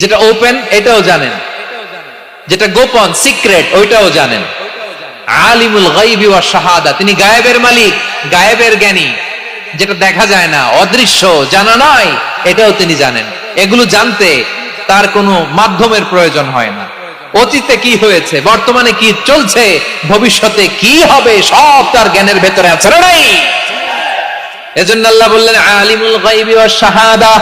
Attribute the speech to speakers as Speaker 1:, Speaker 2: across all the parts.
Speaker 1: যেটা ওপেন এটাও জানেন, যেটা গোপন সিক্রেট ওইটাও জানেন। আলিমুল গায়বি ওয়াশ শাহাদা, তিনি গায়েবের মালিক, গায়েবের জ্ঞানী, যেটা দেখা যায় না, অদৃশ্য, জানা নয়, এটাও তিনি জানেন। এগুলো জানতে তার কোনো মাধ্যমের প্রয়োজন হয় না। অতীতে কি হয়েছে, বর্তমানে কি চলছে, ভবিষ্যতে কি হবে, সব তার জ্ঞানের ভেতরে আছে না নাই? এজন্য আল্লাহ বললেন আলিমুল গায়বি ওয়াশ শাহাদা,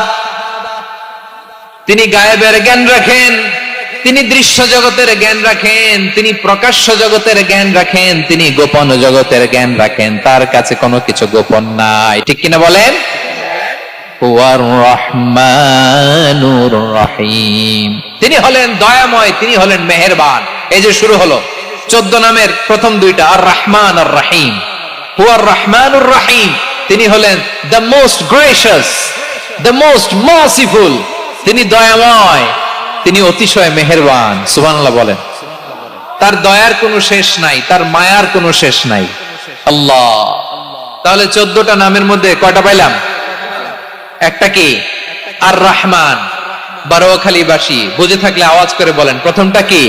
Speaker 1: তিনি গায়েবের জ্ঞান রাখেন, তিনি দৃশ্য জগতের জ্ঞান রাখেন, তিনি প্রকাশ্য জগতের জ্ঞান রাখেন, তিনি গোপন জগতের জ্ঞান রাখেন। তার কাছে কোনো কিছু গোপন নাই, ঠিক কিনা বলেন? হুয়ার রহমানুর রহিম, তিনি হলেন দয়াময়, তিনি হলেন মেহেরবান। এই যে শুরু হলো 14 নামের প্রথম দুইটা, আর রহমান আর রহিম। হুয়ার রহমানুর রহিম, তিনি হলেন the most gracious, the most merciful, তিনি দয়াময়, তিনি অতিশয় মেহেরবান। সুবহানাল্লাহ বলেন। তার দয়ার কোনো শেষ নাই, তার মায়ার কোনো শেষ নাই। আল্লাহ, তাহলে 14টা নামের মধ্যে কয়টা পাইলাম? একটা কি? আর রহমান। বারোয়াখালীবাসী বুঝে থাকলে আওয়াজ করে বলেন, প্রথমটা কি?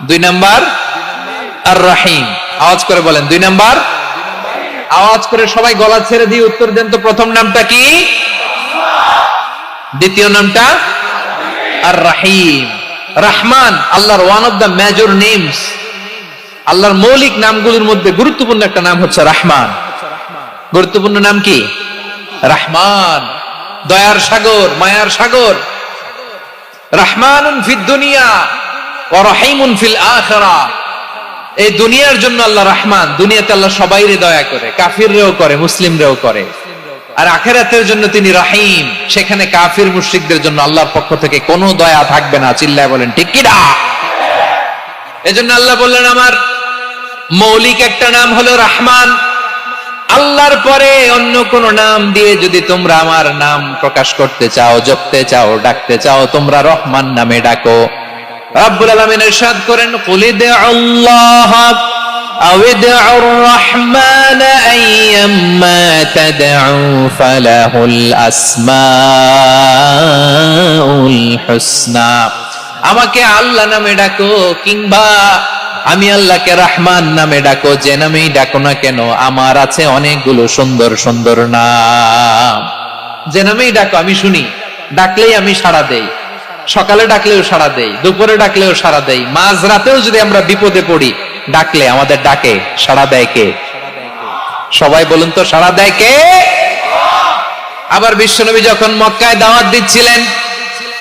Speaker 1: 2 নাম্বার আর রহিম। আওয়াজ করে বলেন 2 নাম্বার। আওয়াজ করে সবাই গলা ছেড়ে দিয়ে উত্তর দেন তো, প্রথম নামটা কি? দ্বিতীয় নামটা? আর রহিম। রহমান আল্লাহর one of the major names, আল্লাহর মৌলিক নামগুলোর মধ্যে গুরুত্বপূর্ণ একটা নাম হচ্ছে রহমান। গুরুত্বপূর্ণ নাম কি? রহমান, দয়ার সাগর, মায়ার সাগর। রহমানুন ফিদ দুনিয়া ওয়া রহিমুন ফিল আখিরাহ। এই দুনিয়ার জন্য আল্লাহ রহমান, দুনিয়াতে আল্লাহ সবাইরে দয়া করে, কাফিররেও করে, মুসলিমরেও করে। আর আখিরাতের জন্য তিনি রহিম, সেখানে কাফির মুশরিকদের জন্য আল্লাহর পক্ষ থেকে কোনো দয়া থাকবে না। চিল্লায় বলেন ঠিক কি না? এজন্য আল্লাহ বললেন আমার মৌলিক একটা নাম হলো রহমান। আল্লাহর পরে অন্য কোন নাম দিয়ে যদি তোমরা আমার নাম প্রকাশ করতে চাও, জপতে চাও, ডাকতে চাও, তোমরা রহমান নামে ডাকো। রব্বুল আলামিন ইরশাদ করেন, কুলিদুল্লাহ আউদুর রহমান আইয়াম্মা তাদউ ফালাহুল আসমাউল হুসনা। আমাকে আল্লাহ নামে ডাকো, কিংবা আমি আল্লাহকে রহমান নামে ডাকো, যে নামেই ডাকো না কেন আমার আছে অনেকগুলো সুন্দর সুন্দর নাম। যে নামেই ডাকো আমি শুনি, ডাকলেই আমি সাড়া দেই। সকালে ডাকলেও সাড়া দেই, দুপুরে ডাকলেও সাড়া দেই, মাঝরাতেও যদি আমরা বিপদে পড়ি ডাকলে আমাদের ডাকে সাড়া দেয় কে? সবাই বলুন তো, সাড়া দেয় কে? আবার বিশ্বনবী যখন মক্কায় দাওয়াত দিচ্ছিলেন,